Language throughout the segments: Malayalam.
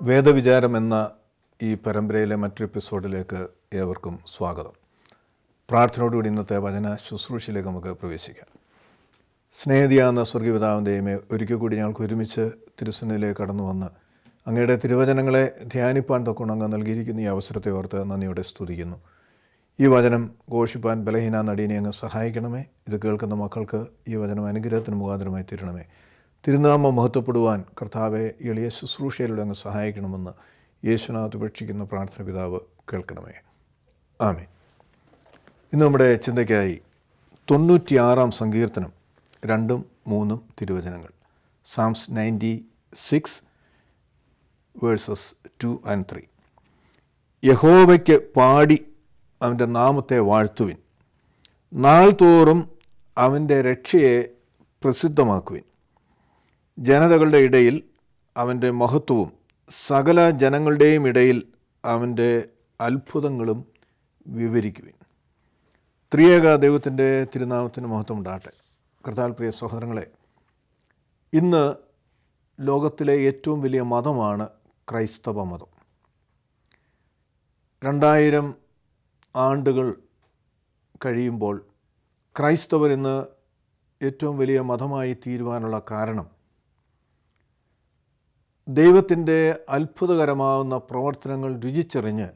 വേദവിചാരം എന്ന ഈ പരമ്പരയിലെ മറ്റൊരു എപ്പിസോഡിലേക്ക് ഏവർക്കും സ്വാഗതം. പ്രാർത്ഥനയോടുകൂടി ഇന്നത്തെ വചന ശുശ്രൂഷയിലേക്ക് നമുക്ക് പ്രവേശിക്കാം. സ്നേഹിതയാകുന്ന സ്വർഗീയപിതാവിൻ്റെ ദൈവമേ, ഒരിക്കൽ കൂടി ഞങ്ങൾക്ക് ഒരുമിച്ച് തിരുസന്നിധിയിലേക്ക് കടന്നു വന്ന് അങ്ങയുടെ തിരുവചനങ്ങളെ ധ്യാനിപ്പാൻ തൊക്കണം അങ്ങ് നൽകിയിരിക്കുന്ന ഈ അവസരത്തെ ഓർത്ത് നന്ദിയോടെ സ്തുതിക്കുന്നു. ഈ വചനം ഘോഷിപ്പാൻ ബലഹീന നടീനെ അങ്ങ് സഹായിക്കണമേ. ഇത് കേൾക്കുന്ന മക്കൾക്ക് ഈ വചനം അനുഗ്രഹത്തിന് മുഖാന്തരമായി തീരണമേ. തിരുനാമം മഹത്വപ്പെടുവാൻ കർത്താവെ എളിയ ശുശ്രൂഷയിലൂടെ അങ്ങ് സഹായിക്കണമെന്ന് യേശുനാഥ് ഉപേക്ഷിക്കുന്ന പ്രാർത്ഥന പിതാവ് കേൾക്കണമേ. ആമേൻ. ഇന്ന് നമ്മുടെ ചിന്തയ്ക്കായി 96 സങ്കീർത്തനം 2-3 തിരുവചനങ്ങൾ. സാംസ് 96 വേഴ്സസ് 2 and 3. യഹോവയ്ക്ക് പാടി അവൻ്റെ നാമത്തെ വാഴ്ത്തുവിൻ, നാൾ തോറും അവൻ്റെ രക്ഷയെ പ്രസിദ്ധമാക്കുവിൻ. ജനതകളുടെ ഇടയിൽ അവൻ്റെ മഹത്വവും സകല ജനങ്ങളുടെയും ഇടയിൽ അവൻ്റെ അത്ഭുതങ്ങളും വിവരിക്കുവിൻ. ത്രിയേക ദൈവത്തിൻ്റെ തിരുനാമത്തിന് മഹത്വം ഉണ്ടാകട്ടെ. കർത്താവിൽ പ്രിയ സഹോദരങ്ങളെ, ഇന്ന് ലോകത്തിലെ ഏറ്റവും വലിയ മതമാണ് ക്രൈസ്തവ മതം. 2000 ആണ്ടുകൾ കഴിയുമ്പോൾ ക്രൈസ്തവർ ഇന്ന് ഏറ്റവും വലിയ മതമായി തീരുവാനുള്ള കാരണം ദൈവത്തിൻ്റെ അത്ഭുതകരമാവുന്ന പ്രവർത്തനങ്ങൾ രുചിച്ചറിഞ്ഞ്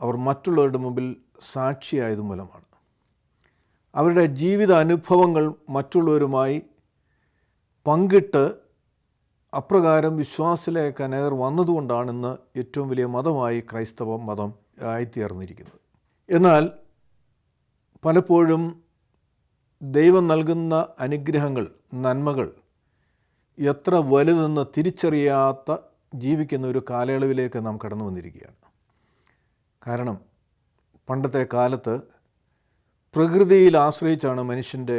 അവർ മറ്റുള്ളവരുടെ മുമ്പിൽ സാക്ഷിയായത് മൂലമാണ്. അവരുടെ ജീവിത അനുഭവങ്ങൾ മറ്റുള്ളവരുമായി പങ്കിട്ട് അപ്രകാരം വിശ്വാസത്തിലേക്ക് അനേകർ വന്നതുകൊണ്ടാണിന്ന് ഏറ്റവും വലിയ മതമായി ക്രൈസ്തവ മതം ആയിത്തീർന്നിരിക്കുന്നത്. എന്നാൽ പലപ്പോഴും ദൈവം നൽകുന്ന അനുഗ്രഹങ്ങൾ, നന്മകൾ എത്ര വലുതെന്ന് തിരിച്ചറിയാത്ത ജീവിക്കുന്ന ഒരു കാലയളവിലേക്ക് നാം കടന്നു വന്നിരിക്കുകയാണ്. കാരണം പണ്ടത്തെ കാലത്ത് പ്രകൃതിയിൽ ആശ്രയിച്ചാണ് മനുഷ്യൻ്റെ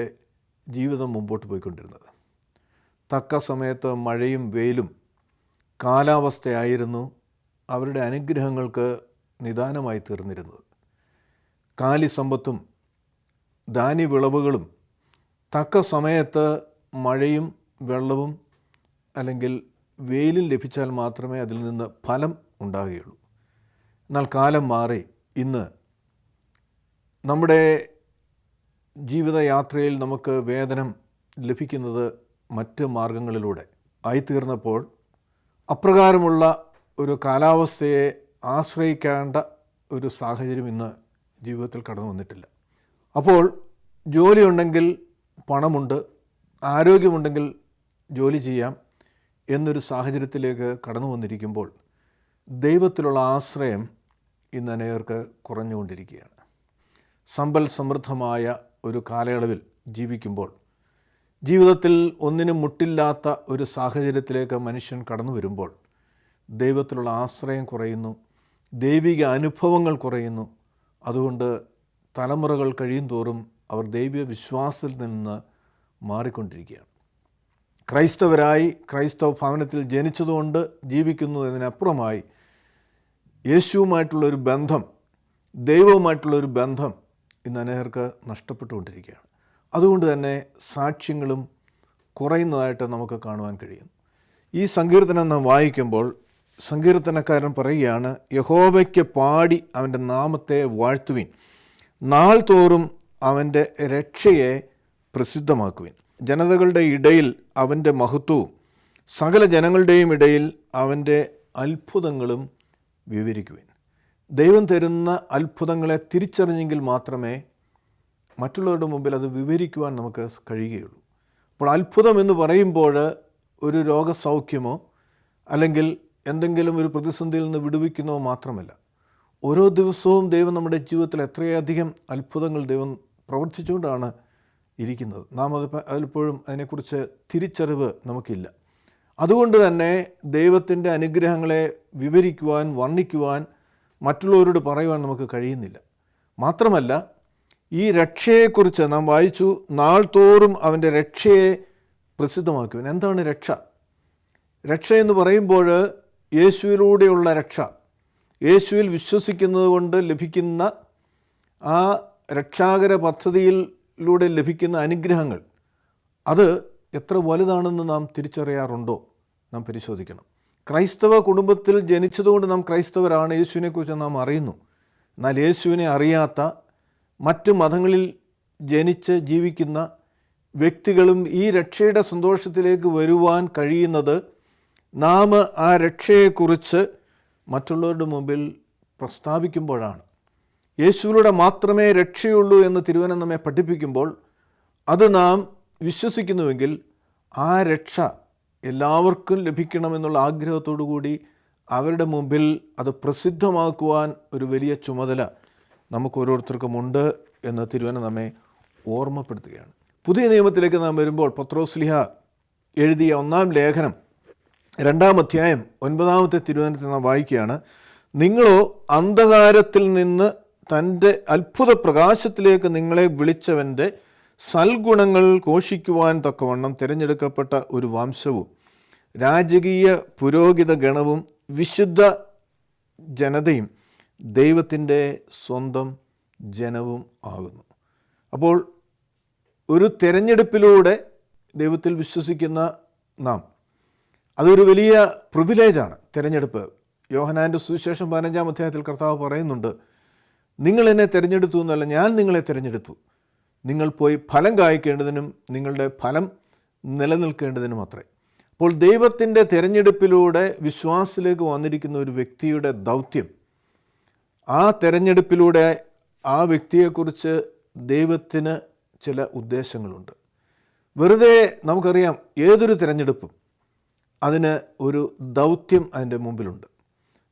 ജീവിതം മുമ്പോട്ട് പോയിക്കൊണ്ടിരുന്നത്. തക്ക സമയത്ത് മഴയും വെയിലും കാലാവസ്ഥയായിരുന്നു അവരുടെ അനുഗ്രഹങ്ങൾക്ക് നിദാനമായി തീർന്നിരുന്നത്. കാലിസമ്പത്തും ധാന്യവിളവുകളും തക്ക സമയത്ത് മഴയും വെള്ളവും അല്ലെങ്കിൽ വെയിലും ലഭിച്ചാൽ മാത്രമേ അതിൽ നിന്ന് ഫലം ഉണ്ടാകുകയുള്ളൂ. എന്നാൽ കാലം മാറി ഇന്ന് നമ്മുടെ ജീവിതയാത്രയിൽ നമുക്ക് വേതനം ലഭിക്കുന്നത് മറ്റ് മാർഗങ്ങളിലൂടെ ആയിത്തീർന്നപ്പോൾ അപ്രകാരമുള്ള ഒരു കാലാവസ്ഥയെ ആശ്രയിക്കേണ്ട ഒരു സാഹചര്യം ഇന്ന് ജീവിതത്തിൽ കടന്നു വന്നിട്ടില്ല. അപ്പോൾ ജോലിയുണ്ടെങ്കിൽ പണമുണ്ട്, ആരോഗ്യമുണ്ടെങ്കിൽ ജോലി ചെയ്യാം എന്നൊരു സാഹചര്യത്തിലേക്ക് കടന്നു വന്നിരിക്കുമ്പോൾ ദൈവത്തിലുള്ള ആശ്രയം ഇന്ന് അനേകർക്ക് കുറഞ്ഞുകൊണ്ടിരിക്കുകയാണ്. സമ്പൽ സമൃദ്ധമായ ഒരു കാലയളവിൽ ജീവിക്കുമ്പോൾ ജീവിതത്തിൽ ഒന്നിനും മുട്ടില്ലാത്ത ഒരു സാഹചര്യത്തിലേക്ക് മനുഷ്യൻ കടന്നു വരുമ്പോൾ ദൈവത്തിലുള്ള ആശ്രയം കുറയുന്നു, ദൈവിക അനുഭവങ്ങൾ കുറയുന്നു. അതുകൊണ്ട് തലമുറകൾ കഴിയും തോറും അവർ ദൈവിക വിശ്വാസത്തിൽ നിന്ന് മാറിക്കൊണ്ടിരിക്കുകയാണ്. ക്രൈസ്തവരായി ക്രൈസ്തവ ഭവനത്തിൽ ജനിച്ചതുകൊണ്ട് ജീവിക്കുന്നു എന്നതിനപ്പുറമായി യേശുവുമായിട്ടുള്ളൊരു ബന്ധം, ദൈവവുമായിട്ടുള്ളൊരു ബന്ധം ഇന്ന് അനേകർക്ക് നഷ്ടപ്പെട്ടുകൊണ്ടിരിക്കുകയാണ്. അതുകൊണ്ട് തന്നെ സാക്ഷ്യങ്ങളും കുറയുന്നതായിട്ട് നമുക്ക് കാണുവാൻ കഴിയുന്നു. ഈ സങ്കീർത്തനം നാം വായിക്കുമ്പോൾ സങ്കീർത്തനക്കാരൻ പറയുകയാണ്, യഹോവയ്ക്ക് പാടി അവൻ്റെ നാമത്തെ വാഴ്ത്തുവിൻ, നാൾ തോറും അവൻ്റെ രക്ഷയെ പ്രസിദ്ധമാക്കുവിൻ. ജനതകളുടെ ഇടയിൽ അവൻ്റെ മഹത്വവും സകല ജനങ്ങളുടെയും ഇടയിൽ അവൻ്റെ അത്ഭുതങ്ങളും വിവരിക്കുവിൻ. ദൈവം തരുന്ന അത്ഭുതങ്ങളെ തിരിച്ചറിഞ്ഞെങ്കിൽ മാത്രമേ മറ്റുള്ളവരുടെ മുമ്പിൽ അത് വിവരിക്കുവാൻ നമുക്ക് കഴിയുകയുള്ളൂ. അപ്പോൾ അത്ഭുതം എന്ന് പറയുമ്പോൾ ഒരു രോഗസൗഖ്യമോ അല്ലെങ്കിൽ എന്തെങ്കിലും ഒരു പ്രതിസന്ധിയിൽ നിന്ന് വിടുവിക്കുന്നതോ മാത്രമല്ല. ഓരോ ദിവസവും ദൈവം നമ്മുടെ ജീവിതത്തിൽ എത്രയധികം അത്ഭുതങ്ങൾ ദൈവം പ്രവർത്തിച്ചുകൊണ്ടാണ് ഇരിക്കുന്നത്. നാം അത് പലപ്പോഴും അതിനെക്കുറിച്ച് തിരിച്ചറിവ് നമുക്കില്ല. അതുകൊണ്ട് തന്നെ ദൈവത്തിൻ്റെ അനുഗ്രഹങ്ങളെ വിവരിക്കുവാൻ, വർണ്ണിക്കുവാൻ, മറ്റുള്ളവരോട് പറയുവാൻ നമുക്ക് കഴിയുന്നില്ല. മാത്രമല്ല, ഈ രക്ഷയെക്കുറിച്ച് നാം വായിച്ചു, നാൾ തോറും അവൻ്റെ രക്ഷയെ പ്രസിദ്ധമാക്കുവാൻ. എന്താണ് രക്ഷ? രക്ഷ എന്ന് പറയുമ്പോൾ യേശുവിലൂടെയുള്ള രക്ഷ, യേശുവിൽ വിശ്വസിക്കുന്നത് കൊണ്ട് ലഭിക്കുന്ന ആ രക്ഷാകര പദ്ധതിയിലൂടെ ലഭിക്കുന്ന അനുഗ്രഹങ്ങൾ, അത് എത്ര വലുതാണെന്ന് നാം തിരിച്ചറിയാറുണ്ടോ നാം പരിശോധിക്കണം. ക്രൈസ്തവ കുടുംബത്തിൽ ജനിച്ചതുകൊണ്ട് നാം ക്രൈസ്തവരാണ്, യേശുവിനെക്കുറിച്ച് നാം അറിയുന്നു. എന്നാൽ യേശുവിനെ അറിയാത്ത മറ്റ് മതങ്ങളിൽ ജനിച്ച് ജീവിക്കുന്ന വ്യക്തികളും ഈ രക്ഷയുടെ സന്തോഷത്തിലേക്ക് വരുവാൻ കഴിയുന്നത് നാം ആ രക്ഷയെക്കുറിച്ച് മറ്റുള്ളവരുടെ മുമ്പിൽ പ്രസ്താവിക്കുമ്പോഴാണ്. യേശുവിലൂടെ മാത്രമേ രക്ഷയുള്ളൂ എന്ന് തിരുവചനം നമ്മെ പഠിപ്പിക്കുമ്പോൾ അത് നാം വിശ്വസിക്കുന്നുവെങ്കിൽ ആ രക്ഷ എല്ലാവർക്കും ലഭിക്കണമെന്നുള്ള ആഗ്രഹത്തോടു കൂടി അവരുടെ മുമ്പിൽ അത് പ്രസിദ്ധമാക്കുവാൻ ഒരു വലിയ ചുമതല നമുക്ക് ഓരോരുത്തർക്കുമുണ്ട് എന്ന് തിരുവചനം നമ്മെ ഓർമ്മപ്പെടുത്തുകയാണ്. പുതിയ നിയമത്തിലേക്ക് നാം വരുമ്പോൾ പത്രോസ്ലിഹ എഴുതിയ 1-ാം ലേഖനം 2-ാം അധ്യായം 9-ാമത്തെ തിരുവചനത്തിൽ നാം വായിക്കുകയാണ്. നിങ്ങളോ അന്ധകാരത്തിൽ നിന്ന് തൻ്റെ അത്ഭുത പ്രകാശത്തിലേക്ക് നിങ്ങളെ വിളിച്ചവൻ്റെ സൽഗുണങ്ങൾ ഘോഷിക്കുവാൻ തക്കവണ്ണം തിരഞ്ഞെടുക്കപ്പെട്ട ഒരു വംശവും രാജകീയ പുരോഹിത ഗണവും വിശുദ്ധ ജനതയും ദൈവത്തിൻ്റെ സ്വന്തം ജനവും ആകുന്നു. അപ്പോൾ ഒരു തിരഞ്ഞെടുപ്പിലൂടെ ദൈവത്തിൽ വിശ്വസിക്കുന്ന നാം, അതൊരു വലിയ പ്രിവിലേജാണ് തിരഞ്ഞെടുപ്പ്. യോഹന്നാൻ്റെ സുവിശേഷം 15-ാം അധ്യായത്തിൽ കർത്താവ് പറയുന്നുണ്ട്, നിങ്ങൾ എന്നെ തിരഞ്ഞെടുത്തു എന്നല്ല, ഞാൻ നിങ്ങളെ തിരഞ്ഞെടുത്തു, നിങ്ങൾ പോയി ഫലം കായ്ക്കേണ്ടതിനും നിങ്ങളുടെ ഫലം നിലനിൽക്കേണ്ടതിനും അത്രേ. അപ്പോൾ ദൈവത്തിൻ്റെ തിരഞ്ഞെടുപ്പിലൂടെ വിശ്വാസത്തിലേക്ക് വന്നിരിക്കുന്ന ഒരു വ്യക്തിയുടെ ദൗത്യം, ആ തിരഞ്ഞെടുപ്പിലൂടെ ആ വ്യക്തിയെക്കുറിച്ച് ദൈവത്തിന് ചില ഉദ്ദേശങ്ങളുണ്ട്. വെറുതെ നമുക്കറിയാം, ഏതൊരു തിരഞ്ഞെടുപ്പും അതിന് ഒരു ദൗത്യം അതിൻ്റെ മുമ്പിലുണ്ട്.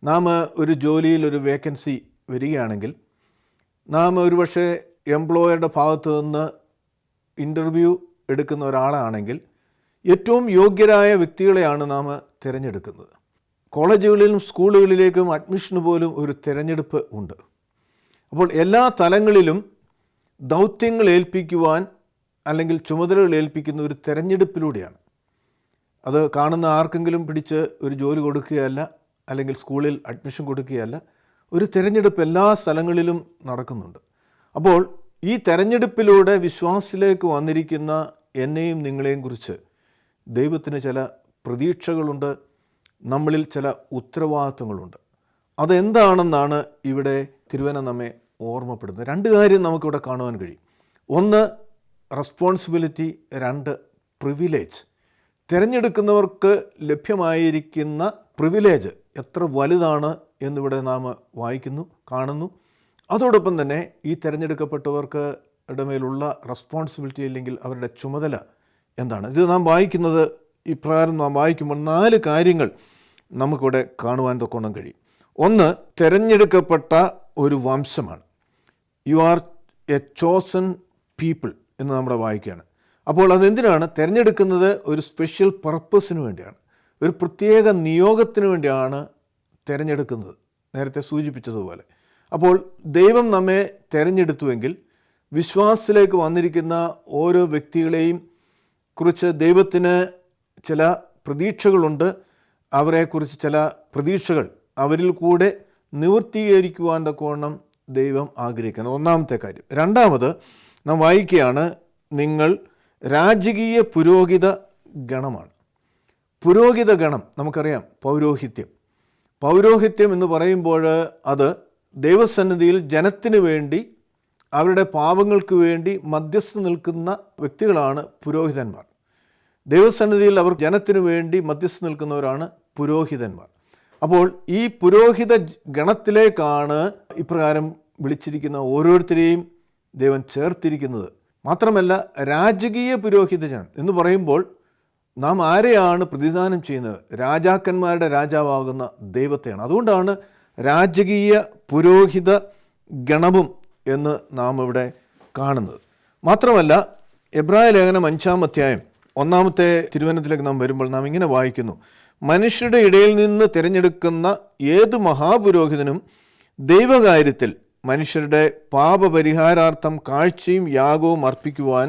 നാം ഒരു ജോലിയിൽ ഒരു വേക്കൻസി വരികയാണെങ്കിൽ നാം ഒരുപക്ഷെ എംപ്ലോയറുടെ ഭാഗത്തു നിന്ന് ഇൻ്റർവ്യൂ എടുക്കുന്ന ഒരാളാണെങ്കിൽ ഏറ്റവും യോഗ്യരായ വ്യക്തികളെയാണ് നാം തിരഞ്ഞെടുക്കുന്നത്. കോളേജുകളിലും സ്കൂളുകളിലേക്കും അഡ്മിഷന് പോലും ഒരു തിരഞ്ഞെടുപ്പ് ഉണ്ട്. അപ്പോൾ എല്ലാ തലങ്ങളിലും ദൗത്യങ്ങൾ ഏൽപ്പിക്കുവാൻ അല്ലെങ്കിൽ ചുമതലകൾ ഏൽപ്പിക്കുന്ന ഒരു തിരഞ്ഞെടുപ്പിലൂടെയാണ്. അത് കാണുന്ന ആർക്കെങ്കിലും പിടിച്ച് ഒരു ജോലി കൊടുക്കുകയല്ല, അല്ലെങ്കിൽ സ്കൂളിൽ അഡ്മിഷൻ കൊടുക്കുകയല്ല. ഒരു തിരഞ്ഞെടുപ്പ് എല്ലാ സ്ഥലങ്ങളിലും നടക്കുന്നുണ്ട്. അപ്പോൾ ഈ തിരഞ്ഞെടുപ്പിലൂടെ വിശ്വാസത്തിലേക്ക് വന്നിരിക്കുന്ന എന്നെയും നിങ്ങളെയും കുറിച്ച് ദൈവത്തിന് ചില പ്രതീക്ഷകളുണ്ട്, നമ്മളിൽ ചില ഉത്തരവാദിത്വങ്ങളുണ്ട്. അതെന്താണെന്നാണ് ഇവിടെ തിരുവചനം നമ്മെ ഓർമ്മപ്പെടുന്നത്. 2 കാര്യം നമുക്കിവിടെ കാണുവാൻ കഴിയും. 1 റെസ്പോൺസിബിലിറ്റി, 2 പ്രിവിലേജ്. തിരഞ്ഞെടുക്കുന്നവർക്ക് ലഭ്യമായിരിക്കുന്ന പ്രിവിലേജ് എത്ര വലുതാണ് എന്നിവിടെ നാം വായിക്കുന്നു, കാണുന്നു. അതോടൊപ്പം തന്നെ ഈ തിരഞ്ഞെടുക്കപ്പെട്ടവർക്ക് മേലുള്ള റെസ്പോൺസിബിലിറ്റി അല്ലെങ്കിൽ അവരുടെ ചുമതല എന്താണ്? ഇത് നാം വായിക്കുന്നത് ഇപ്രകാരം നാം വായിക്കുമ്പോൾ 4 കാര്യങ്ങൾ നമുക്കിവിടെ കാണുവാൻ തൊക്കണം കഴിയും. 1, തിരഞ്ഞെടുക്കപ്പെട്ട ഒരു വംശമാണ്. You are a chosen people എന്ന് നമ്മുടെ വായിക്കുകയാണ്. അപ്പോൾ അതെന്തിനാണ് തിരഞ്ഞെടുക്കുന്നത്? ഒരു സ്പെഷ്യൽ പർപ്പസിന് വേണ്ടിയാണ്, ഒരു പ്രത്യേക നിയോഗത്തിന് വേണ്ടിയാണ് തിരഞ്ഞെടുക്കുന്നത്, നേരത്തെ സൂചിപ്പിച്ചതുപോലെ. അപ്പോൾ ദൈവം നമ്മെ തിരഞ്ഞെടുത്തുവെങ്കിൽ വിശ്വാസത്തിലേക്ക് വന്നിരിക്കുന്ന ഓരോ വ്യക്തികളെയും കുറിച്ച് ദൈവത്തിന് ചില പ്രതീക്ഷകളുണ്ട്. അവരെക്കുറിച്ച് ചില പ്രതീക്ഷകൾ അവരിൽ കൂടെ നിവൃത്തീകരിക്കുവാൻ തക്കവണ്ണം ദൈവം ആഗ്രഹിക്കുന്നത് 1-ാമത്തെ കാര്യം. 2-ാമത് നാം വായിക്കുകയാണ്, നിങ്ങൾ രാജകീയ പുരോഹിത ഗണമാണ്. പുരോഹിത ഗണം നമുക്കറിയാം, പൗരോഹിത്യം എന്ന് പറയുമ്പോൾ അത് ദൈവസന്നിധിയിൽ ജനത്തിന് വേണ്ടി, അവരുടെ പാപങ്ങൾക്ക് വേണ്ടി മധ്യസ്ഥ നിൽക്കുന്ന വ്യക്തികളാണ് പുരോഹിതന്മാർ. ദൈവസന്നിധിയിൽ അവർ ജനത്തിനു വേണ്ടി മധ്യസ്ഥ നിൽക്കുന്നവരാണ് പുരോഹിതന്മാർ. അപ്പോൾ ഈ പുരോഹിത ഗണത്തിലേക്കാണ് ഇപ്രകാരം വിളിച്ചിരിക്കുന്ന ഓരോരുത്തരെയും ദൈവം ചേർത്തിരിക്കുന്നത്. മാത്രമല്ല, രാജകീയ പുരോഹിത ജനം എന്ന് പറയുമ്പോൾ നാം ആരെയാണ് പ്രതിദാനം ചെയ്യുന്നത്? രാജാക്കന്മാരുടെ രാജാവാകുന്ന ദൈവത്തെയാണ്. അതുകൊണ്ടാണ് രാജകീയ പുരോഹിത ഗണവും എന്ന് നാം ഇവിടെ കാണുന്നത്. മാത്രമല്ല, എബ്രായ ലേഖനം 5-ാം അധ്യായം 1-ാമത്തെ തിരുവചനത്തിലേക്ക് നാം വരുമ്പോൾ നാം ഇങ്ങനെ വായിക്കുന്നു, മനുഷ്യരുടെ ഇടയിൽ നിന്ന് തിരഞ്ഞെടുക്കുന്ന ഏത് മഹാപുരോഹിതനും ദൈവകാര്യത്തിൽ മനുഷ്യരുടെ പാപപരിഹാരാർത്ഥം കാഴ്ചയും യാഗവും അർപ്പിക്കുവാൻ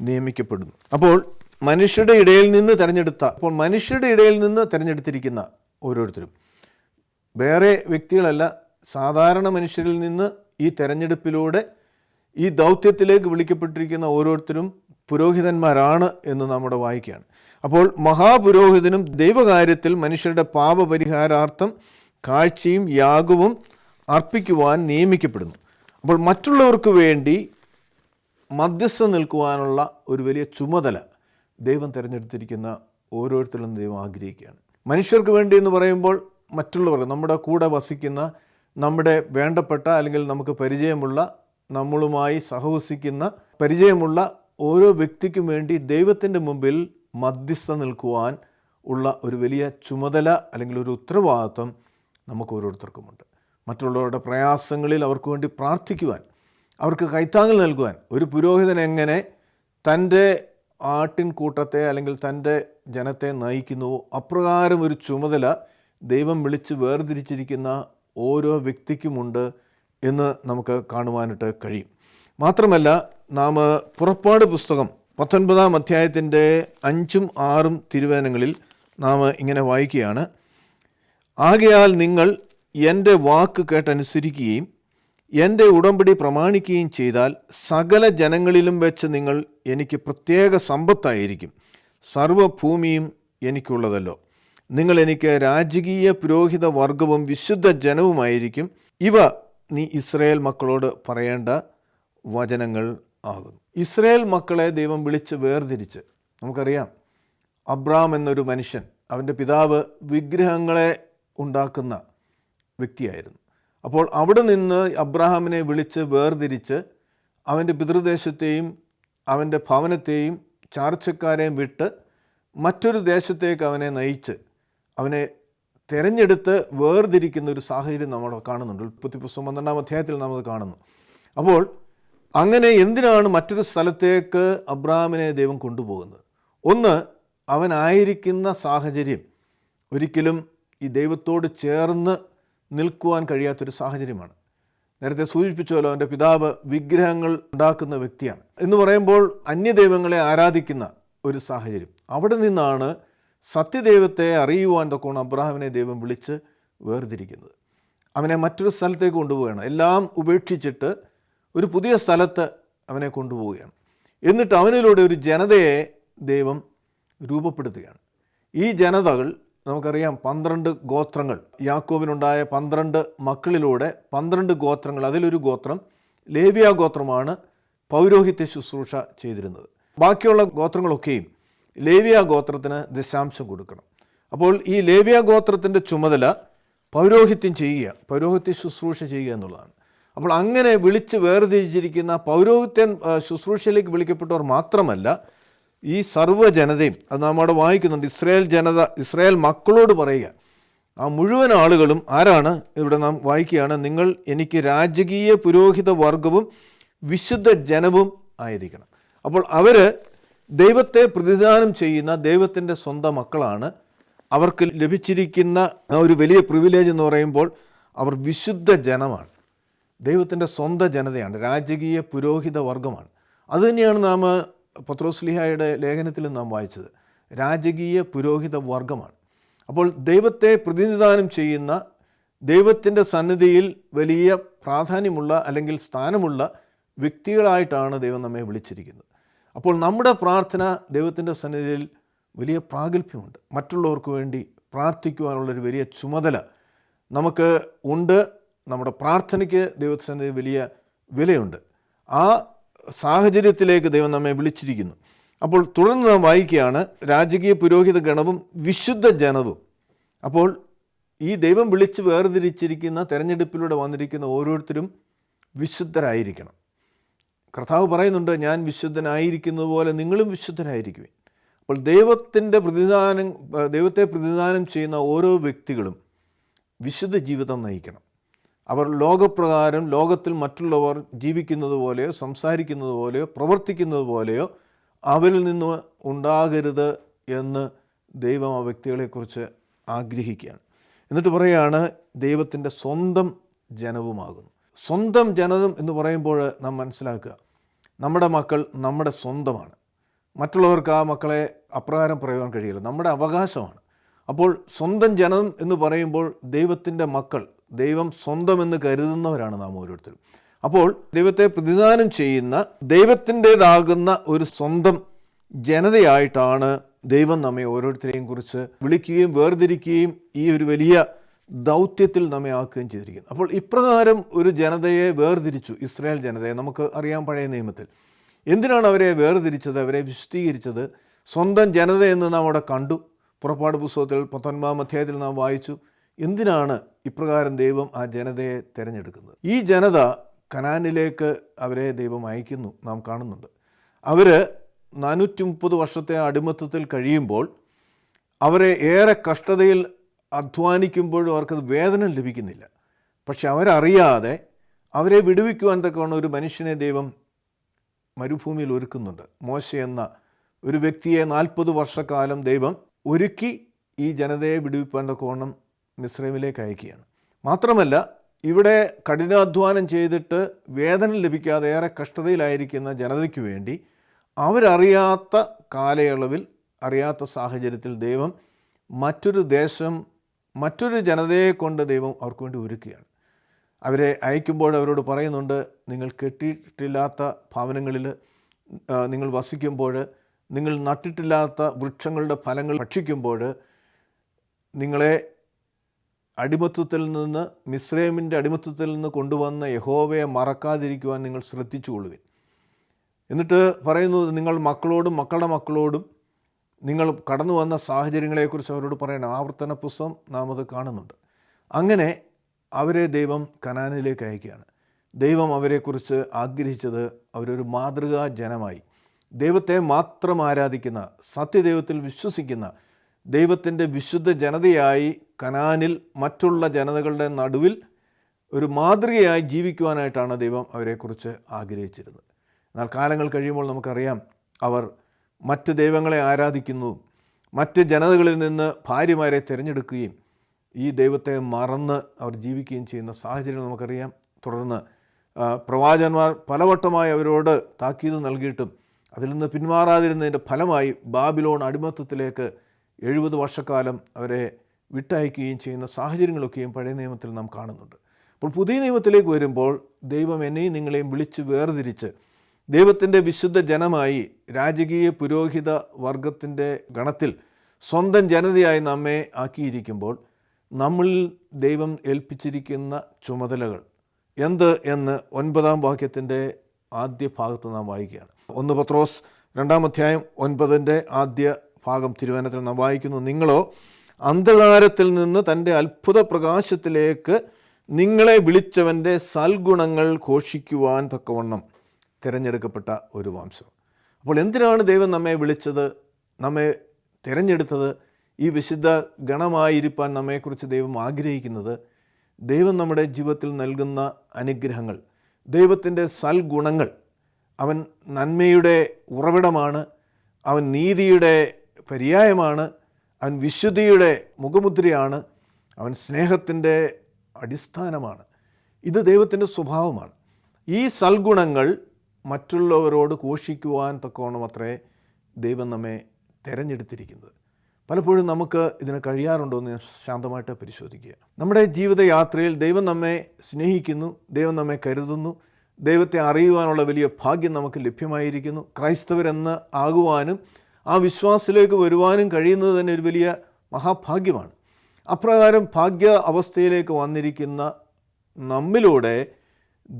നിയമിക്കപ്പെടുന്നു. അപ്പോൾ മനുഷ്യരുടെ ഇടയിൽ നിന്ന് തിരഞ്ഞെടുത്തിരിക്കുന്ന ഓരോരുത്തരും വേറെ വ്യക്തികളല്ല, സാധാരണ മനുഷ്യരിൽ നിന്ന് ഈ തെരഞ്ഞെടുപ്പിലൂടെ ഈ ദൗത്യത്തിലേക്ക് വിളിക്കപ്പെട്ടിരിക്കുന്ന ഓരോരുത്തരും പുരോഹിതന്മാരാണ് എന്ന് നമ്മുടെ വായിക്കുകയാണ്. അപ്പോൾ മഹാപുരോഹിതനും ദൈവകാര്യത്തിൽ മനുഷ്യരുടെ പാപപരിഹാരാർത്ഥം കാഴ്ചയും യാഗവും അർപ്പിക്കുവാൻ നിയമിക്കപ്പെടുന്നു. അപ്പോൾ മറ്റുള്ളവർക്ക് വേണ്ടി മധ്യസ്ഥം നിൽക്കുവാനുള്ള ഒരു വലിയ ചുമതല ദൈവം തിരഞ്ഞെടുത്തിരിക്കുന്ന ഓരോരുത്തരും ദൈവം ആഗ്രഹിക്കുകയാണ്. മനുഷ്യർക്ക് വേണ്ടി എന്ന് പറയുമ്പോൾ മറ്റുള്ളവർ, നമ്മുടെ കൂടെ വസിക്കുന്ന, നമ്മുടെ വേണ്ടപ്പെട്ട അല്ലെങ്കിൽ നമുക്ക് പരിചയമുള്ള, നമ്മളുമായി സഹവസിക്കുന്ന പരിചയമുള്ള ഓരോ വ്യക്തിക്കും വേണ്ടി ദൈവത്തിൻ്റെ മുമ്പിൽ മധ്യസ്ഥം നിൽക്കുവാൻ ഉള്ള ഒരു വലിയ ചുമതല അല്ലെങ്കിൽ ഒരു ഉത്തരവാദിത്വം നമുക്ക് ഓരോരുത്തർക്കുമുണ്ട്. മറ്റുള്ളവരുടെ പ്രയാസങ്ങളിൽ അവർക്ക് വേണ്ടി പ്രാർത്ഥിക്കുവാൻ, അവർക്ക് കൈത്താങ്ങൽ നൽകുവാൻ ഒരു പുരോഹിതൻ എങ്ങനെ തൻ്റെ ആട്ടിൻകൂട്ടത്തെ അല്ലെങ്കിൽ തൻ്റെ ജനത്തെ നയിക്കുന്നുവോ അപ്രകാരം ഒരു ചുമതല ദൈവം വിളിച്ച് വേർതിരിച്ചിരിക്കുന്ന ഓരോ വ്യക്തിക്കുമുണ്ട് എന്ന് നമുക്ക് കാണുവാനായിട്ട് കഴിയും. മാത്രമല്ല, നാം പുറപ്പാട് പുസ്തകം 19-ാം അധ്യായത്തിൻ്റെ 5-ഉം 6-ഉം തിരുവചനങ്ങളിൽ നാം ഇങ്ങനെ വായിക്കുകയാണ്: ആകയാൽ നിങ്ങൾ എൻ്റെ വാക്ക് കേട്ടനുസരിക്കുകയും എൻ്റെ ഉടമ്പടി പ്രമാണിക്കുകയും ചെയ്താൽ സകല ജനങ്ങളിലും വെച്ച് നിങ്ങൾ എനിക്ക് പ്രത്യേക സമ്പത്തായിരിക്കും. സർവ്വഭൂമിയും എനിക്കുള്ളതല്ലോ. നിങ്ങൾ എനിക്ക് രാജകീയ പുരോഹിത വർഗവും വിശുദ്ധ ജനവുമായിരിക്കും. ഇവ നീ ഇസ്രായേൽ മക്കളോട് പറയേണ്ട വചനങ്ങൾ ആകുന്നു. ഇസ്രായേൽ മക്കളെ ദൈവം വിളിച്ച് വേർതിരിച്ച്, നമുക്കറിയാം അബ്രാം എന്നൊരു മനുഷ്യൻ, അവൻ്റെ പിതാവ് വിഗ്രഹങ്ങളെ ഉണ്ടാക്കുന്ന വ്യക്തിയായിരുന്നു. അപ്പോൾ അവിടെ നിന്ന് അബ്രാഹാമിനെ വിളിച്ച് വേർതിരിച്ച് അവൻ്റെ പിതൃദേശത്തെയും അവൻ്റെ ഭവനത്തെയും ചാർച്ചക്കാരെയും വിട്ട് മറ്റൊരു ദേശത്തേക്ക് അവനെ നയിച്ച് അവനെ തിരഞ്ഞെടുത്ത് വേർതിരിക്കുന്ന ഒരു സാഹചര്യം നമ്മൾ കാണുന്നുണ്ട്. ഉൽപ്പത്തി പുസ്തകം 12-ാം അധ്യായത്തിൽ നാം അത് കാണുന്നു. അപ്പോൾ അങ്ങനെ എന്തിനാണ് മറ്റൊരു സ്ഥലത്തേക്ക് അബ്രാഹാമിനെ ദൈവം കൊണ്ടുപോകുന്നത്? ഒന്ന്, അവനായിരിക്കുന്ന സാഹചര്യം ഒരിക്കലും ഈ ദൈവത്തോട് ചേർന്ന് നിൽക്കുവാൻ കഴിയാത്തൊരു സാഹചര്യമാണ്. നേരത്തെ സൂചിപ്പിച്ചല്ലോ, അവൻ്റെ പിതാവ് വിഗ്രഹങ്ങൾ ഉണ്ടാക്കുന്ന വ്യക്തിയാണ് എന്ന് പറയുമ്പോൾ അന്യദൈവങ്ങളെ ആരാധിക്കുന്ന ഒരു സാഹചര്യം. അവിടെ നിന്നാണ് സത്യദൈവത്തെ അറിയുവാൻ തക്കോണം അബ്രാഹാമിനെ ദൈവം വിളിച്ച് വേർതിരിക്കുന്നത്. അവനെ മറ്റൊരു സ്ഥലത്തേക്ക് കൊണ്ടുപോവുകയാണ്. എല്ലാം ഉപേക്ഷിച്ചിട്ട് ഒരു പുതിയ സ്ഥലത്ത് അവനെ കൊണ്ടുപോവുകയാണ്. എന്നിട്ട് അവനിലൂടെ ഒരു ജനതയെ ദൈവം രൂപപ്പെടുത്തുകയാണ്. ഈ ജനതകൾ നമുക്കറിയാം 12 ഗോത്രങ്ങൾ. യാക്കോബിനുണ്ടായ 12 മക്കളിലൂടെ 12 ഗോത്രങ്ങൾ, അതിലൊരു ഗോത്രം ലേവ്യ ഗോത്രമാണ് പൗരോഹിത്യ ശുശ്രൂഷ ചെയ്തിരുന്നത്. ബാക്കിയുള്ള ഗോത്രങ്ങളൊക്കെയും ലേവ്യ ഗോത്രത്തിന് ദശാംശം കൊടുക്കണം. അപ്പോൾ ഈ ലേവ്യ ഗോത്രത്തിൻ്റെ ചുമതല പൗരോഹിത്യം ചെയ്യുക, പൗരോഹിത്യ ശുശ്രൂഷ ചെയ്യുക എന്നുള്ളതാണ്. അപ്പോൾ അങ്ങനെ വിളിച്ച് വേർതിരിച്ചിരിക്കുന്ന പൗരോഹിത്യൻ ശുശ്രൂഷയിലേക്ക് വിളിക്കപ്പെട്ടവർ മാത്രമല്ല, ഈ സർവ്വജനതയും, അത് നാം അവിടെ വായിക്കുന്നുണ്ട്, ഇസ്രായേൽ ജനത, ഇസ്രായേൽ മക്കളോട് പറയുക. ആ മുഴുവൻ ആളുകളും ആരാണ്? ഇവിടെ നാം വായിക്കുകയാണ്: നിങ്ങൾ എനിക്ക് രാജകീയ പുരോഹിത വർഗവും വിശുദ്ധ ജനവും ആയിരിക്കണം. അപ്പോൾ അവർ ദൈവത്തെ പ്രതിദാനം ചെയ്യുന്ന ദൈവത്തിൻ്റെ സ്വന്തം മക്കളാണ്. അവർക്ക് ലഭിച്ചിരിക്കുന്ന ആ ഒരു വലിയ പ്രിവിലേജ് എന്ന് പറയുമ്പോൾ അവർ വിശുദ്ധ ജനമാണ്, ദൈവത്തിൻ്റെ സ്വന്തം ജനതയാണ്, രാജകീയ പുരോഹിത വർഗമാണ്. അതുതന്നെയാണ് നാം പത്രോസ്ലീഹായുടെ ലേഖനത്തിൽ നാം വായിച്ചത്. രാജകീയ പുരോഹിത വർഗമാണ്. അപ്പോൾ ദൈവത്തെ പ്രതിനിധാനം ചെയ്യുന്ന, ദൈവത്തിൻ്റെ സന്നിധിയിൽ വലിയ പ്രാധാന്യമുള്ള അല്ലെങ്കിൽ സ്ഥാനമുള്ള വ്യക്തികളായിട്ടാണ് ദൈവം നമ്മെ വിളിച്ചിരിക്കുന്നത്. അപ്പോൾ നമ്മുടെ പ്രാർത്ഥന ദൈവത്തിൻ്റെ സന്നിധിയിൽ വലിയ പ്രാഗൽഭ്യമുണ്ട്. മറ്റുള്ളവർക്ക് വേണ്ടി പ്രാർത്ഥിക്കുവാനുള്ളൊരു വലിയ ചുമതല നമുക്ക് ഉണ്ട്. നമ്മുടെ പ്രാർത്ഥനയ്ക്ക് ദൈവസന്നിധിയിൽ വലിയ വിലയുണ്ട്. ആ സാഹചര്യത്തിലേക്ക് ദൈവം നമ്മെ വിളിച്ചിരിക്കുന്നു. അപ്പോൾ തുടർന്ന് നാം വായിക്കുകയാണ്: രാജകീയ പുരോഹിത ഗണവും വിശുദ്ധ ജനവും. അപ്പോൾ ഈ ദൈവം വിളിച്ച് വേർതിരിച്ചിരിക്കുന്ന, തെരഞ്ഞെടുപ്പിലൂടെ വന്നിരിക്കുന്ന ഓരോരുത്തരും വിശുദ്ധരായിരിക്കണം. കർത്താവ് പറയുന്നുണ്ട്, ഞാൻ വിശുദ്ധനായിരിക്കുന്നത് പോലെ നിങ്ങളും വിശുദ്ധരായിരിക്കുവിൻ. അപ്പോൾ ദൈവത്തെ പ്രതിദാനം ചെയ്യുന്ന ഓരോ വ്യക്തികളും വിശുദ്ധ ജീവിതം നയിക്കണം. അവർ ലോകപ്രകാരം ലോകത്തിൽ മറ്റുള്ളവർ ജീവിക്കുന്നത് പോലെയോ സംസാരിക്കുന്നത് പോലെയോ പ്രവർത്തിക്കുന്നത് പോലെയോ അവരിൽ നിന്ന് ഉണ്ടാകരുത് എന്ന് ദൈവം ആ വ്യക്തികളെക്കുറിച്ച് ആഗ്രഹിക്കുകയാണ്. എന്നിട്ട് പറയുകയാണ്, ദൈവത്തിൻ്റെ സ്വന്തം ജനവുമാകുന്നു. സ്വന്തം ജനതം എന്ന് പറയുമ്പോൾ നാം മനസ്സിലാക്കുക, നമ്മുടെ മക്കൾ നമ്മുടെ സ്വന്തമാണ്. മറ്റുള്ളവർക്ക് ആ മക്കളെ അപ്രകാരം പറയുവാൻ കഴിയില്ല, നമ്മുടെ അവകാശമാണ്. അപ്പോൾ സ്വന്തം ജനം എന്ന് പറയുമ്പോൾ ദൈവത്തിൻ്റെ മക്കൾ, ദൈവം സ്വന്തമെന്ന് കരുതുന്നവരാണ് നാം ഓരോരുത്തരും. അപ്പോൾ ദൈവത്തെ പ്രതിദാനം ചെയ്യുന്ന ദൈവത്തിൻ്റെതാകുന്ന ഒരു സ്വന്തം ജനതയായിട്ടാണ് ദൈവം നമ്മെ ഓരോരുത്തരെയും കുറിച്ച് വിളിക്കുകയും വേർതിരിക്കുകയും ഈ ഒരു വലിയ ദൗത്യത്തിൽ നമ്മെ ആക്കുകയും ചെയ്തിരിക്കുന്നു. അപ്പോൾ ഇപ്രകാരം ഒരു ജനതയെ വേർതിരിച്ചു, ഇസ്രായേൽ ജനതയെ. നമുക്ക് അറിയാം പഴയ നിയമത്തിൽ എന്തിനാണ് അവരെ വേർതിരിച്ചത്, അവരെ വിശുദ്ധീകരിച്ചത്. സ്വന്തം ജനതയെന്ന് നാം അവിടെ കണ്ടു. പുറപ്പാട് പുസ്തകത്തിൽ 19-ാം അധ്യായത്തിൽ നാം വായിച്ചു. എന്തിനാണ് ഇപ്രകാരം ദൈവം ആ ജനതയെ തിരഞ്ഞെടുക്കുന്നത്? ഈ ജനത കനാനിലേക്ക് അവരെ ദൈവം അയക്കുന്നു, നാം കാണുന്നുണ്ട്. അവർ 430 വർഷത്തെ അടിമത്തത്തിൽ കഴിയുമ്പോൾ അവരെ ഏറെ കഷ്ടതയിൽ അധ്വാനിക്കുമ്പോഴും അവർക്കത് വേതനം ലഭിക്കുന്നില്ല. പക്ഷെ അവരറിയാതെ അവരെ വിടുവിക്കുവാൻ തക്കവണ്ണം ഒരു മനുഷ്യനെ ദൈവം മരുഭൂമിയിൽ ഒരുക്കുന്നുണ്ട്. മോശ എന്ന ഒരു വ്യക്തിയെ 40 വർഷക്കാലം ദൈവം ഒരുക്കി ഈ ജനതയെ വിടുവിപ്പാൻ തക്കവണ്ണം മിസ്രൈമിലേക്ക് അയക്കുകയാണ്. മാത്രമല്ല, ഇവിടെ കഠിനാധ്വാനം ചെയ്തിട്ട് വേതനം ലഭിക്കാതെ ഏറെ കഷ്ടതയിലായിരിക്കുന്ന ജനതയ്ക്ക് വേണ്ടി അവരറിയാത്ത കാലയളവിൽ, അറിയാത്ത സാഹചര്യത്തിൽ ദൈവം മറ്റൊരു ദേശം, മറ്റൊരു ജനതയെ കൊണ്ട് ദൈവം അവർക്ക് വേണ്ടി ഒരുക്കുകയാണ്. അവരെ അയക്കുമ്പോൾ അവരോട് പറയുന്നുണ്ട്, നിങ്ങൾ കെട്ടിയിട്ടില്ലാത്ത ഭവനങ്ങളിൽ നിങ്ങൾ വസിക്കുമ്പോൾ, നിങ്ങൾ നട്ടിട്ടില്ലാത്ത വൃക്ഷങ്ങളുടെ ഫലങ്ങൾ ഭക്ഷിക്കുമ്പോൾ, നിങ്ങളെ അടിമത്തത്തിൽ നിന്ന്, മിസ്രൈമിൻ്റെ അടിമത്തത്തിൽ നിന്ന് കൊണ്ടുവന്ന യഹോവയെ മറക്കാതിരിക്കുവാൻ നിങ്ങൾ ശ്രദ്ധിച്ചുകൊള്ളുവിൻ. എന്നിട്ട് പറയുന്നു, നിങ്ങൾ മക്കളോടും മക്കളുടെ മക്കളോടും നിങ്ങൾ കടന്നു വന്ന സാഹചര്യങ്ങളെക്കുറിച്ച് അവരോട് പറയണം. ആവർത്തന പുസ്തകം നാം അത് കാണുന്നുണ്ട്. അങ്ങനെ അവരെ ദൈവം കനാനിലേക്ക് അയക്കുകയാണ്. ദൈവം അവരെക്കുറിച്ച് ആഗ്രഹിച്ചത് അവരൊരു മാതൃകാ ജനമായി, ദൈവത്തെ മാത്രം ആരാധിക്കുന്ന, സത്യദൈവത്തിൽ വിശ്വസിക്കുന്ന ദൈവത്തിൻ്റെ വിശുദ്ധ ജനതയായി കനാനിൽ മറ്റുള്ള ജനതകളുടെ നടുവിൽ ഒരു മാതൃകയായി ജീവിക്കുവാനായിട്ടാണ് ദൈവം അവരെക്കുറിച്ച് ആഗ്രഹിച്ചിരുന്നത്. എന്നാൽ കാലങ്ങൾ കഴിയുമ്പോൾ നമുക്കറിയാം, അവർ മറ്റ് ദൈവങ്ങളെ ആരാധിക്കുന്നു, മറ്റ് ജനതകളിൽ നിന്ന് ഭാര്യമാരെ തിരഞ്ഞെടുക്കുകയും ഈ ദൈവത്തെ മറന്ന് അവർ ജീവിക്കുകയും ചെയ്യുന്ന സാഹചര്യം നമുക്കറിയാം. തുടർന്ന് പ്രവാചകന്മാർ പലവട്ടമായി അവരോട് താക്കീത് നൽകിയിട്ടും അതിൽ നിന്ന് പിന്മാറാതിരുന്നതിൻ്റെ ഫലമായി ബാബിലോൺ അടിമത്തത്തിലേക്ക് 70 വർഷക്കാലം അവരെ വിട്ടയക്കുകയും ചെയ്യുന്ന സാഹചര്യങ്ങളൊക്കെയും പഴയ നിയമത്തിൽ നാം കാണുന്നുണ്ട്. അപ്പോൾ പുതിയ നിയമത്തിലേക്ക് വരുമ്പോൾ ദൈവം എന്നെയും നിങ്ങളെയും വിളിച്ച് വേർതിരിച്ച് ദൈവത്തിൻ്റെ വിശുദ്ധ ജനമായി, രാജകീയ പുരോഹിത വർഗത്തിൻ്റെ ഗണത്തിൽ സ്വന്തം ജനതയായി നമ്മെ ആക്കിയിരിക്കുമ്പോൾ നമ്മളിൽ ദൈവം ഏൽപ്പിച്ചിരിക്കുന്ന ചുമതലകൾ എന്ത് എന്ന് 9-ാം വാക്യത്തിൻ്റെ ആദ്യ ഭാഗത്ത് നാം വായിക്കുകയാണ്. 1 പത്രോസ് 2-ാം അധ്യായം 9-ന്റെ ആദ്യ ഭാഗം തിരുവചനത്തിൽ നാം വായിക്കുന്നു, നിങ്ങളോ അന്ധകാരത്തിൽ നിന്ന് തൻ്റെ അത്ഭുത പ്രകാശത്തിലേക്ക് നിങ്ങളെ വിളിച്ചവൻ്റെ സൽഗുണങ്ങൾ ഘോഷിക്കുവാൻ തക്കവണ്ണം തിരഞ്ഞെടുക്കപ്പെട്ട ഒരു വംശം. അപ്പോൾ എന്തിനാണ് ദൈവം നമ്മെ വിളിച്ചത്, നമ്മെ തിരഞ്ഞെടുത്തത്? ഈ വിശുദ്ധ ഗണമായിരിക്കാൻ നമ്മെക്കുറിച്ച് ദൈവം ആഗ്രഹിക്കുന്നത്, ദൈവം നമ്മുടെ ജീവിതത്തിൽ നൽകുന്ന അനുഗ്രഹങ്ങൾ, ദൈവത്തിൻ്റെ സൽഗുണങ്ങൾ. അവൻ നന്മയുടെ ഉറവിടമാണ്, അവൻ നീതിയുടെ പര്യായമാണ്, അവൻ വിശുദ്ധിയുടെ മുഖമുദ്രയാണ്, അവൻ സ്നേഹത്തിൻ്റെ അടിസ്ഥാനമാണ്. ഇത് ദൈവത്തിൻ്റെ സ്വഭാവമാണ്. ഈ സൽഗുണങ്ങൾ മറ്റുള്ളവരോട് ഘോഷിക്കുവാൻ തക്കവണ്ണം അത്രേ ദൈവം നമ്മെ തിരഞ്ഞെടുത്തിരിക്കുന്നത്. പലപ്പോഴും നമുക്ക് ഇതിന് കഴിയാറുണ്ടോ എന്ന് ശാന്തമായിട്ട് പരിശോധിക്കുക. നമ്മുടെ ജീവിതയാത്രയിൽ ദൈവം നമ്മെ സ്നേഹിക്കുന്നു, ദൈവം നമ്മെ കരുതുന്നു, ദൈവത്തെ അറിയുവാനുള്ള വലിയ ഭാഗ്യം നമുക്ക് ലഭ്യമായിരിക്കുന്നു. ക്രൈസ്തവരെന്ന് ആകുവാനും ആ വിശ്വാസത്തിലേക്ക് വരുവാനും കഴിയുന്നത് തന്നെ ഒരു വലിയ മഹാഭാഗ്യമാണ്. അപ്രകാരം ഭാഗ്യ അവസ്ഥയിലേക്ക് വന്നിരിക്കുന്ന നമ്മിലൂടെ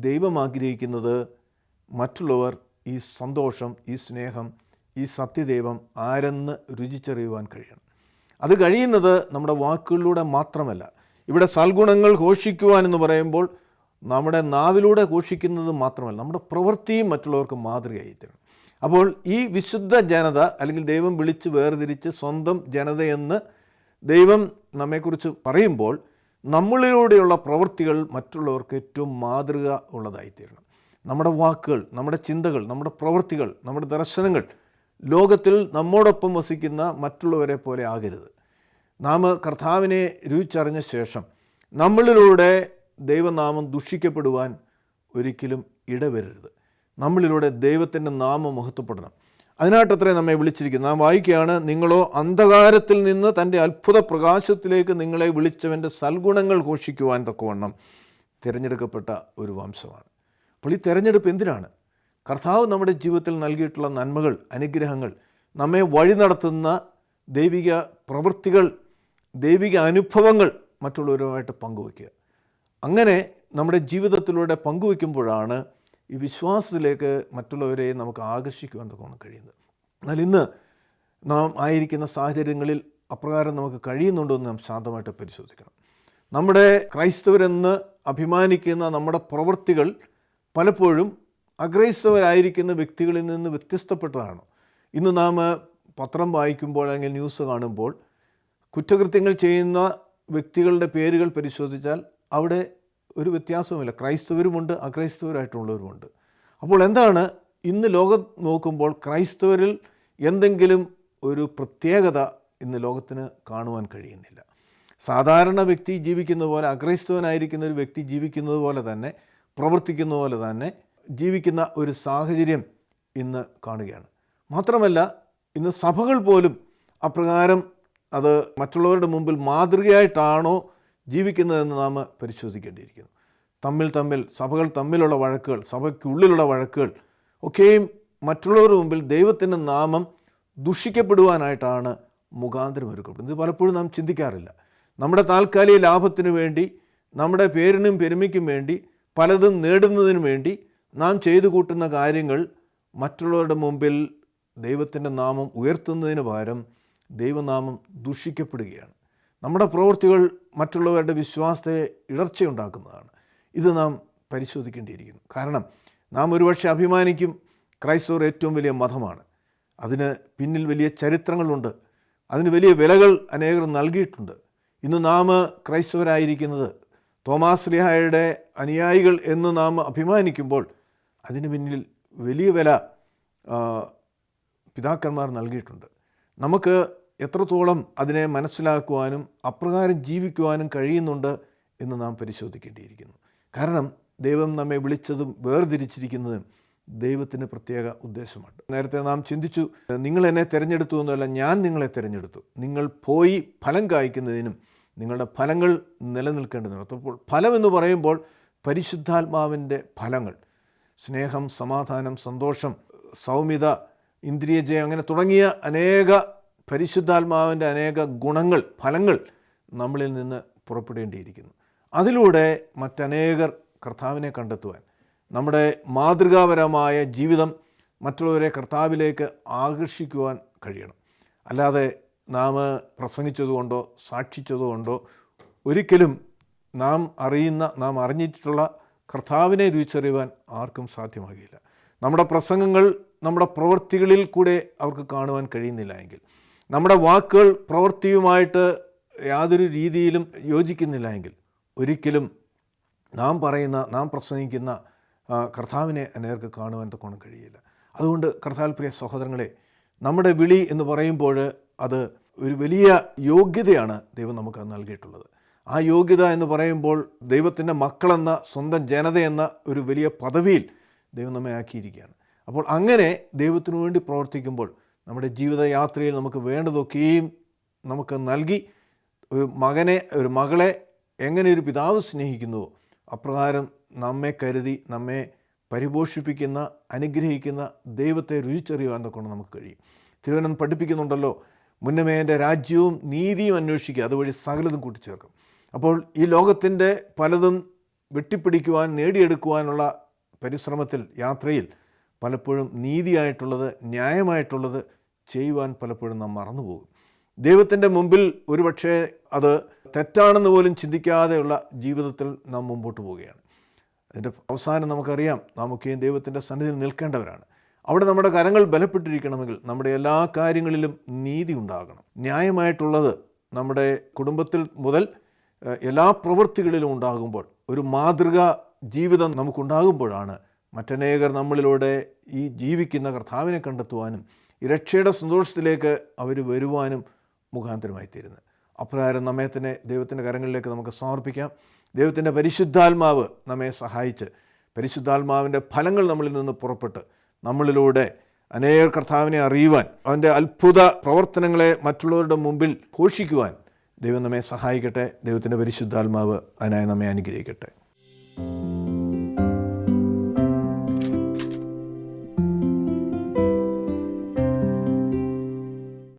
ദൈവം ആഗ്രഹിക്കുന്നത് മറ്റുള്ളവർ ഈ സന്തോഷം, ഈ സ്നേഹം, ഈ സത്യദൈവം ആരെന്ന് രുചിച്ചറിയുവാൻ കഴിയണം. അത് കഴിയുന്നത് നമ്മുടെ വാക്കുകളിലൂടെ മാത്രമല്ല. ഇവിടെ സൽഗുണങ്ങൾ ഘോഷിക്കുവാൻ എന്ന് പറയുമ്പോൾ നമ്മുടെ നാവിലൂടെ ഘോഷിക്കുന്നത് മാത്രമല്ല, നമ്മുടെ പ്രവൃത്തിയും മറ്റുള്ളവർക്ക് മാതൃകയായി തരണം. അപ്പോൾ ഈ വിശുദ്ധ ജനത, അല്ലെങ്കിൽ ദൈവം വിളിച്ച് വേർതിരിച്ച് സ്വന്തം ജനതയെന്ന് ദൈവം നമ്മെക്കുറിച്ച് പറയുമ്പോൾ നമ്മളിലൂടെയുള്ള പ്രവൃത്തികൾ മറ്റുള്ളവർക്ക് ഏറ്റവും മാതൃക ഉള്ളതായിത്തീരണം. നമ്മുടെ വാക്കുകൾ, നമ്മുടെ ചിന്തകൾ, നമ്മുടെ പ്രവൃത്തികൾ, നമ്മുടെ ദർശനങ്ങൾ ലോകത്തിൽ നമ്മോടൊപ്പം വസിക്കുന്ന മറ്റുള്ളവരെ പോലെ ആകരുത്. നാം കർത്താവിനെ രുചിച്ചറിഞ്ഞ ശേഷം നമ്മളിലൂടെ ദൈവനാമം ദുഷിക്കപ്പെടുവാൻ ഒരിക്കലും ഇടവരരുത്. നമ്മളിലൂടെ ദൈവത്തിൻ്റെ നാമം മഹത്വപ്പെടണം. അതിനായിട്ടത്രേ നമ്മെ വിളിച്ചിരിക്കുന്നത്. നാം വായിക്കുകയാണ്, നിങ്ങളോ അന്ധകാരത്തിൽ നിന്ന് തൻ്റെ അത്ഭുത പ്രകാശത്തിലേക്ക് നിങ്ങളെ വിളിച്ചവൻ്റെ സൽഗുണങ്ങൾ ഘോഷിക്കുവാൻ തക്കവണ്ണം തിരഞ്ഞെടുക്കപ്പെട്ട ഒരു വംശമാണ്. അപ്പോൾ ഈ തിരഞ്ഞെടുപ്പ് എന്തിനാണ്? കർത്താവ് നമ്മുടെ ജീവിതത്തിൽ നൽകിയിട്ടുള്ള നന്മകൾ, അനുഗ്രഹങ്ങൾ, നമ്മെ വഴി നടത്തുന്ന ദൈവിക പ്രവൃത്തികൾ, ദൈവിക അനുഭവങ്ങൾ മറ്റുള്ളവരുമായിട്ട് പങ്കുവയ്ക്കുക. അങ്ങനെ നമ്മുടെ ജീവിതത്തിലൂടെ പങ്കുവയ്ക്കുമ്പോഴാണ് ഈ വിശ്വാസത്തിലേക്ക് മറ്റുള്ളവരെ നമുക്ക് ആകർഷിക്കുവാൻ കഴിയുന്നത്. എന്നാൽ ഇന്ന് നാം ആയിരിക്കുന്ന സാഹചര്യങ്ങളിൽ അപ്രകാരം നമുക്ക് കഴിയുന്നുണ്ടോ എന്ന് നാം ശാന്തമായിട്ട് പരിശോധിക്കണം. നമ്മുടെ ക്രൈസ്തവരെന്ന് അഭിമാനിക്കുന്ന നമ്മുടെ പ്രവൃത്തികൾ പലപ്പോഴും അക്രൈസ്തവരായിരിക്കുന്ന വ്യക്തികളിൽ നിന്ന് വ്യത്യസ്തപ്പെട്ടതാണ്. ഇന്ന് നാം പത്രം വായിക്കുമ്പോൾ അല്ലെങ്കിൽ ന്യൂസ് കാണുമ്പോൾ കുറ്റകൃത്യങ്ങൾ ചെയ്യുന്ന വ്യക്തികളുടെ പേരുകൾ പരിശോധിച്ചാൽ അവിടെ ഒരു വ്യത്യാസവുമില്ല. ക്രൈസ്തവരുമുണ്ട്, അക്രൈസ്തവരായിട്ടുള്ളവരുമുണ്ട്. അപ്പോൾ എന്താണ് ഇന്ന് ലോകം നോക്കുമ്പോൾ ക്രൈസ്തവരിൽ എന്തെങ്കിലും ഒരു പ്രത്യേകത ഇന്ന് ലോകത്തിന് കാണുവാൻ കഴിയുന്നില്ല. സാധാരണ വ്യക്തി ജീവിക്കുന്ന പോലെ, അക്രൈസ്തവനായിരിക്കുന്ന ഒരു വ്യക്തി ജീവിക്കുന്നത് പോലെ തന്നെ, പ്രവർത്തിക്കുന്ന പോലെ തന്നെ ജീവിക്കുന്ന ഒരു സാഹചര്യം ഇന്ന് കാണുകയാണ്. മാത്രമല്ല ഇന്ന് സഭകൾ പോലും അപ്രകാരം അത് മറ്റുള്ളവരുടെ മുമ്പിൽ മാതൃകയായിട്ടാണോ ജീവിക്കുന്നതെന്ന് നാം പരിശോധിക്കേണ്ടിയിരിക്കുന്നു. സഭകൾ തമ്മിലുള്ള വഴക്കുകൾ, സഭയ്ക്കുള്ളിലുള്ള വഴക്കുകൾ ഒക്കെയും മറ്റുള്ളവരുടെ മുമ്പിൽ ദൈവത്തിൻ്റെ നാമം ദുഷിക്കപ്പെടുവാനായിട്ടാണ് മുഖാന്തരം ഒരുക്കപ്പെടുന്നത്. ഇത് പലപ്പോഴും നാം ചിന്തിക്കാറില്ല. നമ്മുടെ താൽക്കാലിക ലാഭത്തിനു വേണ്ടി, നമ്മുടെ പേരിനും പെരുമയ്ക്കും വേണ്ടി, പലതും നേടുന്നതിനു വേണ്ടി നാം ചെയ്തു കൂട്ടുന്ന കാര്യങ്ങൾ മറ്റുള്ളവരുടെ മുമ്പിൽ ദൈവത്തിൻ്റെ നാമം ഉയർത്തുന്നതിന് പകരം ദൈവനാമം ദുഷിക്കപ്പെടുകയാണ്. നമ്മുടെ പ്രവൃത്തികൾ മറ്റുള്ളവരുടെ വിശ്വാസത്തെ ഇടർച്ചയുണ്ടാക്കുന്നതാണ്. ഇത് നാം പരിശോധിക്കേണ്ടിയിരിക്കുന്നു. കാരണം നാം ഒരുപക്ഷെ അഭിമാനിക്കും ക്രൈസ്തവർ ഏറ്റവും വലിയ മതമാണ്, അതിന് പിന്നിൽ വലിയ ചരിത്രങ്ങളുണ്ട്, അതിന് വലിയ വിലകൾ അനേകർ നൽകിയിട്ടുണ്ട്. ഇന്ന് നാം ക്രൈസ്തവരായിരിക്കുന്നത് തോമാസ് ശ്ലീഹായുടെ അനുയായികൾ എന്ന് നാം അഭിമാനിക്കുമ്പോൾ അതിന് പിന്നിൽ വലിയ വില പിതാക്കന്മാർ നൽകിയിട്ടുണ്ട്. നമുക്ക് എത്രത്തോളം അതിനെ മനസ്സിലാക്കുവാനും അപ്രകാരം ജീവിക്കുവാനും കഴിയുന്നുണ്ട് എന്ന് നാം പരിശോധിക്കേണ്ടിയിരിക്കുന്നു. കാരണം ദൈവം നമ്മെ വിളിച്ചതും വേർതിരിച്ചിരിക്കുന്നതും ദൈവത്തിന് പ്രത്യേക ഉദ്ദേശമുണ്ട്. നേരത്തെ നാം ചിന്തിച്ചു, നിങ്ങൾ എന്നെ തിരഞ്ഞെടുത്തു എന്നല്ല, ഞാൻ നിങ്ങളെ തിരഞ്ഞെടുത്തു. നിങ്ങൾ പോയി ഫലം കായ്ക്കുന്നതിനും നിങ്ങളുടെ ഫലങ്ങൾ നിലനിൽക്കേണ്ടതിനും. അപ്പോൾ ഫലം എന്ന് പറയുമ്പോൾ പരിശുദ്ധാത്മാവിൻ്റെ ഫലങ്ങൾ, സ്നേഹം, സമാധാനം, സന്തോഷം, സൗമ്യത, ഇന്ദ്രിയജയം, അങ്ങനെ തുടങ്ങിയ അനേക പരിശുദ്ധാത്മാവിൻ്റെ അനേക ഗുണങ്ങൾ, ഫലങ്ങൾ നമ്മളിൽ നിന്ന് പുറപ്പെടേണ്ടിയിരിക്കുന്നു. അതിലൂടെ മറ്റനേകർ കർത്താവിനെ കണ്ടെത്തുവാൻ, നമ്മുടെ മാതൃകാപരമായ ജീവിതം മറ്റുള്ളവരെ കർത്താവിലേക്ക് ആകർഷിക്കുവാൻ കഴിയണം. അല്ലാതെ നാം പ്രസംഗിച്ചതുകൊണ്ടോ സാക്ഷിച്ചതുകൊണ്ടോ ഒരിക്കലും നാം അറിഞ്ഞിട്ടുള്ള കർത്താവിനെ രുചിച്ചറിയുവാൻ ആർക്കും സാധ്യമാകില്ല. നമ്മുടെ പ്രസംഗങ്ങൾ നമ്മുടെ പ്രവൃത്തികളിൽ കൂടെ അവർക്ക് കാണുവാൻ കഴിയുന്നില്ല എങ്കിൽ, നമ്മുടെ വാക്കുകൾ പ്രവൃത്തിയുമായിട്ട് യാതൊരു രീതിയിലും യോജിക്കുന്നില്ല എങ്കിൽ ഒരിക്കലും നാം പ്രസംഗിക്കുന്ന കർത്താവിനെ അനേകർക്ക് കാണുവാൻ തക്കോണം കഴിയില്ല. അതുകൊണ്ട് കർത്താവിൽ പ്രിയ സഹോദരങ്ങളെ, നമ്മുടെ വിളി എന്ന് പറയുമ്പോൾ അത് ഒരു വലിയ യോഗ്യതയാണ് ദൈവം നമുക്ക് നൽകിയിട്ടുള്ളത്. ആ യോഗ്യത എന്ന് പറയുമ്പോൾ ദൈവത്തിൻ്റെ മക്കളെന്ന, സ്വന്തം ജനതയെന്ന ഒരു വലിയ പദവിയിൽ ദൈവം നമ്മെ ആക്കിയിരിക്കുകയാണ്. അപ്പോൾ അങ്ങനെ ദൈവത്തിനു വേണ്ടി പ്രവർത്തിക്കുമ്പോൾ നമ്മുടെ ജീവിതയാത്രയിൽ നമുക്ക് വേണ്ടതൊക്കെയും നമുക്ക് നൽകി, ഒരു മകളെ എങ്ങനെ ഒരു പിതാവ് സ്നേഹിക്കുന്നുവോ അപ്രകാരം നമ്മെ കരുതി നമ്മെ പരിപോഷിപ്പിക്കുന്ന, അനുഗ്രഹിക്കുന്ന ദൈവത്തെ രുചിച്ചറിയുവാൻ കൊണ്ട് നമുക്ക് കഴിയും. തിരുവനന്തപുരം പഠിപ്പിക്കുന്നുണ്ടല്ലോ, മുന്നമേ എൻ്റെ രാജ്യവും നീതിയും അന്വേഷിക്കുക, അതുവഴി സകലതും കൂട്ടിച്ചേർക്കും. അപ്പോൾ ഈ ലോകത്തിൻ്റെ പലതും വെട്ടിപ്പിടിക്കുവാൻ, നേടിയെടുക്കുവാനുള്ള പരിശ്രമത്തിൽ, യാത്രയിൽ പലപ്പോഴും നീതിയായിട്ടുള്ളത്, ന്യായമായിട്ടുള്ളത് ചെയ്യുവാൻ പലപ്പോഴും നാം മറന്നുപോകും. ദൈവത്തിൻ്റെ മുമ്പിൽ ഒരുപക്ഷെ അത് തെറ്റാണെന്ന് പോലും ചിന്തിക്കാതെയുള്ള ജീവിതത്തിൽ നാം മുമ്പോട്ട് പോവുകയാണ്. അതിൻ്റെ അവസാനം നമുക്കറിയാം, നാമൊക്കെയും ദൈവത്തിൻ്റെ സന്നിധിയിൽ നിൽക്കേണ്ടവരാണ്. അവിടെ നമ്മുടെ കരങ്ങൾ ബലപ്പെട്ടിരിക്കണമെങ്കിൽ നമ്മുടെ എല്ലാ കാര്യങ്ങളിലും നീതി ഉണ്ടാകണം. ന്യായമായിട്ടുള്ളത് നമ്മുടെ കുടുംബത്തിൽ മുതൽ എല്ലാ പ്രവൃത്തികളിലും ഉണ്ടാകുമ്പോൾ, ഒരു മാതൃകാ ജീവിതം നമുക്കുണ്ടാകുമ്പോഴാണ് മറ്റനേകർ നമ്മളിലൂടെ ഈ ജീവിക്കുന്ന കർത്താവിനെ കണ്ടെത്തുവാനും ഈ രക്ഷയുടെ സന്തോഷത്തിലേക്ക് അവർ വരുവാനും മുഖാന്തരമായി തീരുന്നത്. അപ്രകാരം നമ്മെ തന്നെ ദൈവത്തിൻ്റെ കരങ്ങളിലേക്ക് നമുക്ക് സമർപ്പിക്കാം. ദൈവത്തിൻ്റെ പരിശുദ്ധാത്മാവ് നമ്മെ സഹായിച്ച്, പരിശുദ്ധാത്മാവിൻ്റെ ഫലങ്ങൾ നമ്മളിൽ നിന്ന് പുറപ്പെട്ട് നമ്മളിലൂടെ അനേക കർത്താവിനെ അറിയുവാൻ, അവൻ്റെ അത്ഭുത പ്രവർത്തനങ്ങളെ മറ്റുള്ളവരുടെ മുമ്പിൽ ഘോഷിക്കുവാൻ ദൈവം നമ്മെ സഹായിക്കട്ടെ. ദൈവത്തിൻ്റെ പരിശുദ്ധാത്മാവ് അതിനായി നമ്മെ അനുഗ്രഹിക്കട്ടെ.